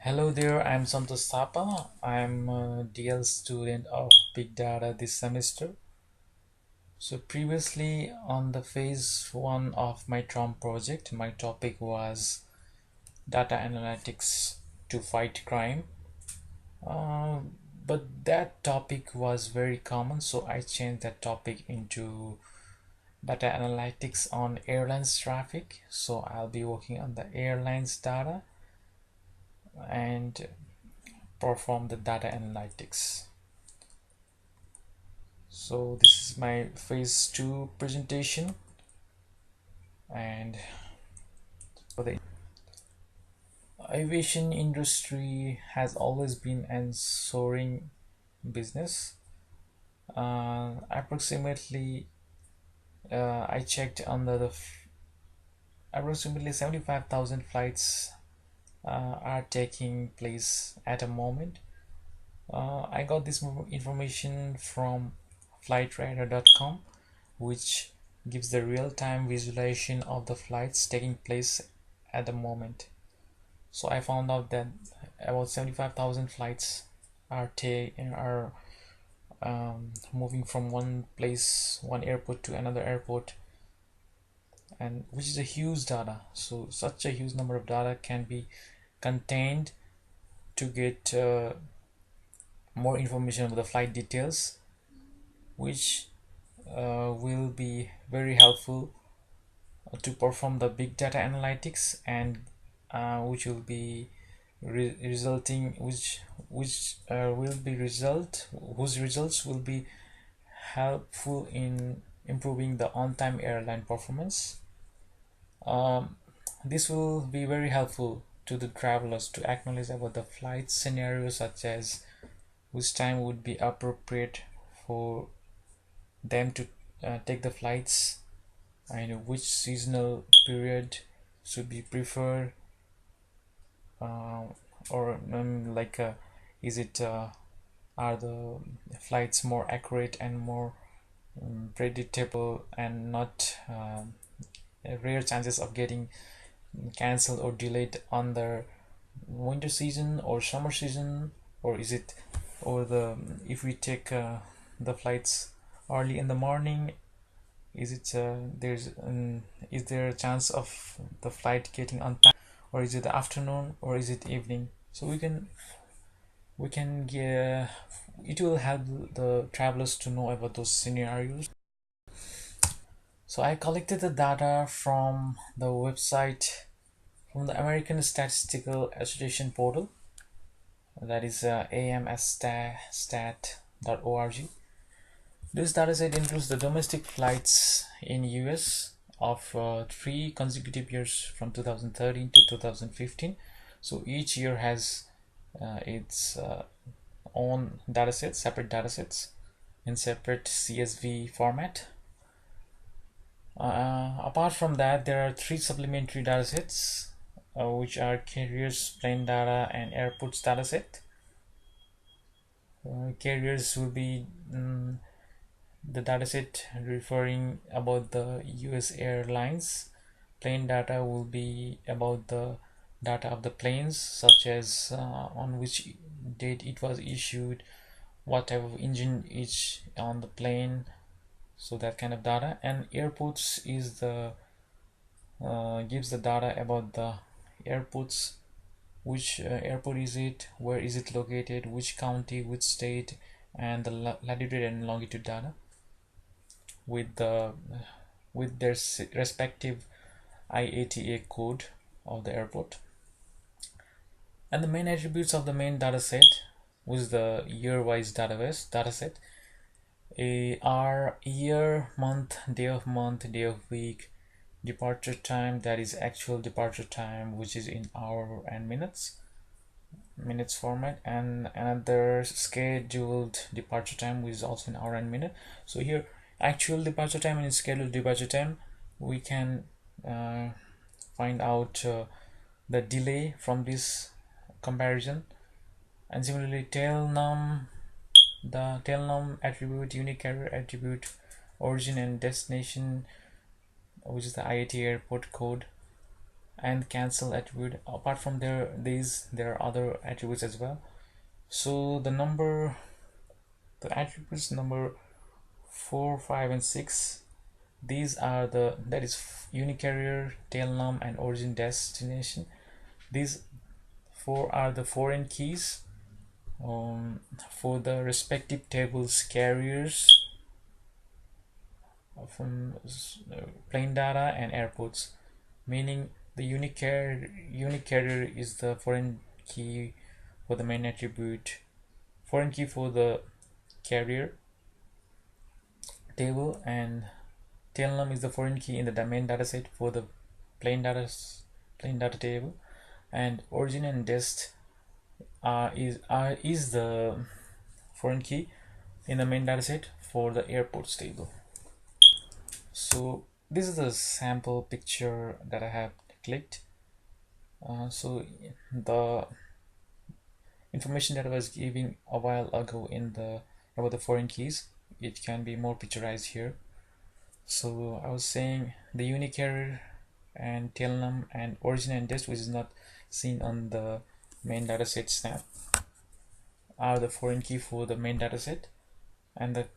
Hello there, I'm Santosh Thapa. I'm a DL student of Big Data this semester. So previously on the phase 1 of my TROM project, my topic was data analytics to fight crime. Uh, but that topic was very common, so I changed that topic into data analytics on airlines traffic. So I'll be working on the airlines data and perform the data analytics. So this is my phase 2 presentation, and for the aviation industry has always been an soaring business. Approximately I checked under approximately 75,000 flights are taking place at a moment. I got this information from flightradar.com, which gives the real-time visualization of the flights taking place at the moment. So I found out that about 75,000 flights are moving from one airport to another airport, and which is a huge data. So such a huge number of data can be contained to get more information about the flight details, which will be very helpful to perform the big data analytics, and which will be resulting which will be result whose results will be helpful in improving the on-time airline performance. um, this will be very helpful to the travelers to acknowledge about the flight scenarios, such as which time would be appropriate for them to take the flights, and which seasonal period should be preferred, uh, or is it are the flights more accurate and more predictable, and not rare chances of getting cancelled or delayed on the winter season or summer season, or is it, or the if we take the flights early in the morning, is it is there a chance of the flight getting on time, or is it the afternoon, or is it evening? So we can get, it will help the travelers to know about those scenarios. So I collected the data from the website, from the American Statistical Association portal, that is amsstat.org. This dataset includes the domestic flights in US of 3 consecutive years from 2013 to 2015. So each year has its own datasets, separate datasets in separate CSV format. Apart from that, there are 3 supplementary datasets, which are carriers, plane data, and airports dataset. Carriers will be the dataset referring about the US airlines. Plane data will be about the data of the planes, such as on which date it was issued, what type of engine is on the plane, so that kind of data. And airports is the gives the data about the airports, which airport is it, where is it located, which county, which state, and the latitude and longitude data with the with their respective IATA code of the airport. And the main attributes of the main dataset, which is the year-wise dataset, are year, month, day of week, departure time, that is actual departure time, which is in hour and minutes format, and another scheduled departure time, which is also in hour and minute. So here, actual departure time and scheduled departure time, we can find out the delay from this comparison. And similarly, the tail num attribute, unique carrier attribute, origin and destination, which is the IATA airport code, and cancel attribute. Apart from there are other attributes as well. So the attributes number 4, 5, and 6, these are that is unicarrier, tail num, and origin destination. These four are the foreign keys for the respective tables carriers from plain data and airports, meaning the unique carrier is the foreign key for the main attribute, foreign key for the carrier table, and tail num is the foreign key in the main dataset for the plain data plain data table, and origin and dest is the foreign key in the main dataset for the airports table. So this is the sample picture that I have clicked. So the information that I was giving a while ago in the about the foreign keys, it can be more picturized here. So I was saying the unicarrier and tail num and origin and dest, which is not seen on the main dataset snap, are the foreign key for the main dataset, and the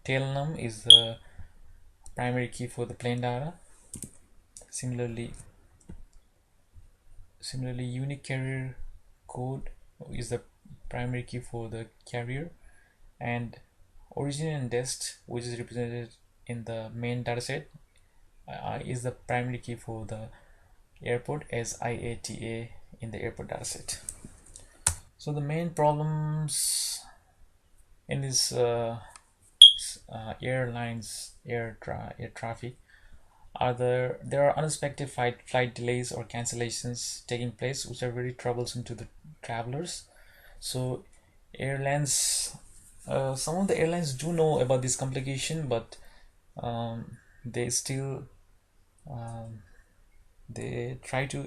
tail num is the primary key for the plain data. Similarly, unique carrier code is the primary key for the carrier, and origin and dest, which is represented in the main dataset, is the primary key for the airport as IATA in the airport dataset. So the main problems in this airlines air traffic are there are unexpected flight delays or cancellations taking place, which are very troublesome to the travelers. So airlines, some of the airlines do know about this complication, but they still they try to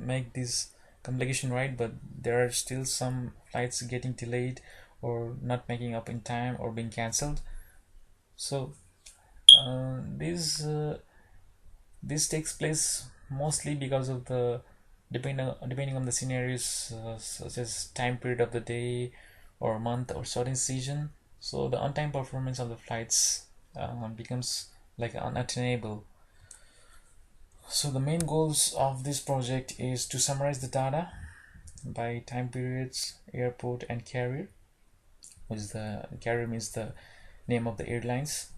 make this complication right, but there are still some flights getting delayed or not making up in time or being cancelled. So this takes place mostly because of the depending on the scenarios, such as time period of the day or month or certain season. So the on-time performance of the flights becomes like unattainable. So the main goals of this project is to summarize the data by time periods, airport, and carrier, which is the carrier means the name of the airlines,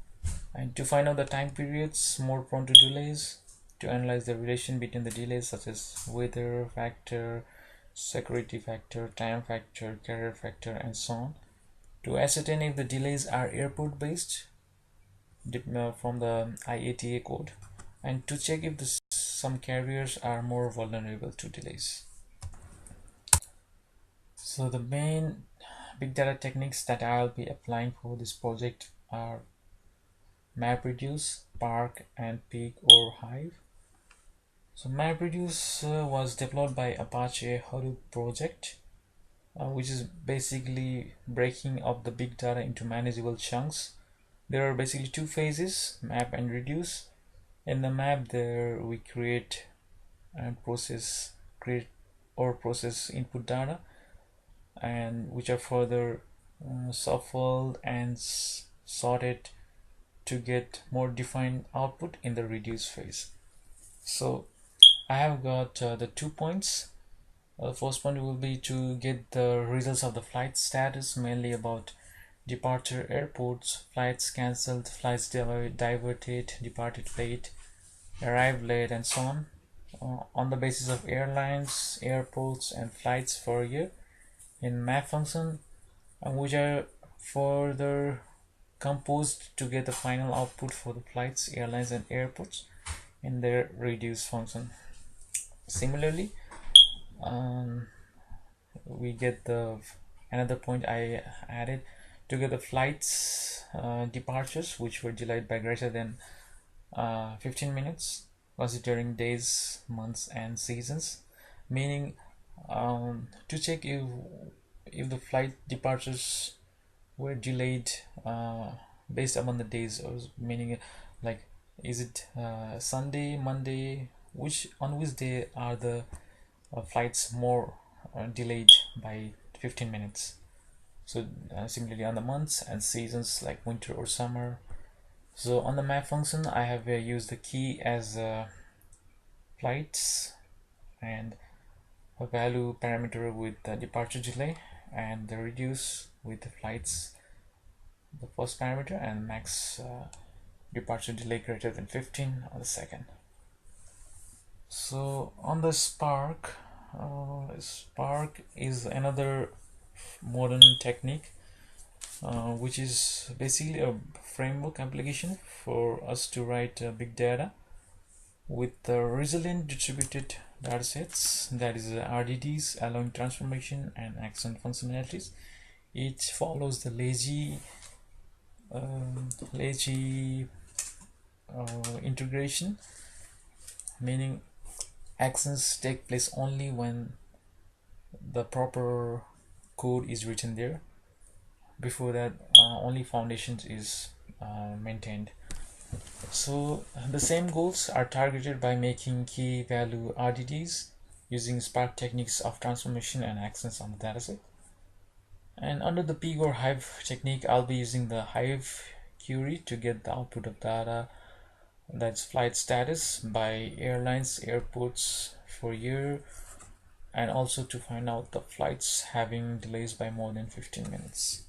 and to find out the time periods more prone to delays, to analyze the relation between the delays such as weather factor, security factor, time factor, carrier factor, and so on, to ascertain if the delays are airport based from the IATA code, and to check if some carriers are more vulnerable to delays. So the main big data techniques that I'll be applying for this project are MapReduce, Spark, and Peak or Hive. So MapReduce was developed by Apache Hadoop project, which is basically breaking up the big data into manageable chunks. There are basically two phases, map and reduce. In the map, there we create or process input data, and which are further shuffled and sorted to get more defined output in the reduce phase. So I have got the 2 points. The first point will be to get the results of the flight status, mainly about departure airports, flights cancelled, flights diverted, departed late, arrived late, and so on the basis of airlines, airports, and flights for a year in map function, which are further composed to get the final output for the flights, airlines, and airports in their reduce function. Similarly, we get the another point I added to get the flights departures which were delayed by greater than 15 minutes considering days, months, and seasons, meaning to check if the flight departures were delayed based upon the days, or meaning like is it Sunday, Monday, which day are the flights more delayed by 15 minutes. So similarly on the months and seasons like winter or summer. So on the map function, I have used the key as flights and a value parameter with the departure delay, and the reduce with the flights, the first parameter, and max departure delay greater than 15 on the second. So on the Spark is another modern technique, which is basically a framework application for us to write big data with resilient distributed datasets, that is RDDs, allowing transformation and action functionalities. It follows the lazy integration, meaning actions take place only when the proper code is written there. Before that, only foundations is maintained. So the same goals are targeted by making key value RDDs using Spark techniques of transformation and actions on the dataset. And under the pig or hive technique, I'll be using the hive query to get the output of data, that's flight status by airlines, airports for year, and also to find out the flights having delays by more than 15 minutes.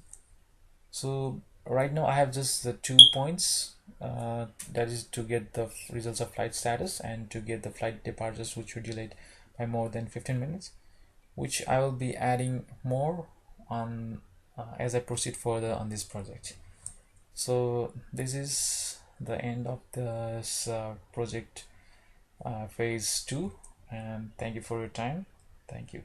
So right now I have just the 2 points, that is to get the results of flight status and to get the flight departures which were delayed by more than 15 minutes, which I will be adding more on as I proceed further on this project. So this is the end of this project phase 2, and thank you for your time. Thank you.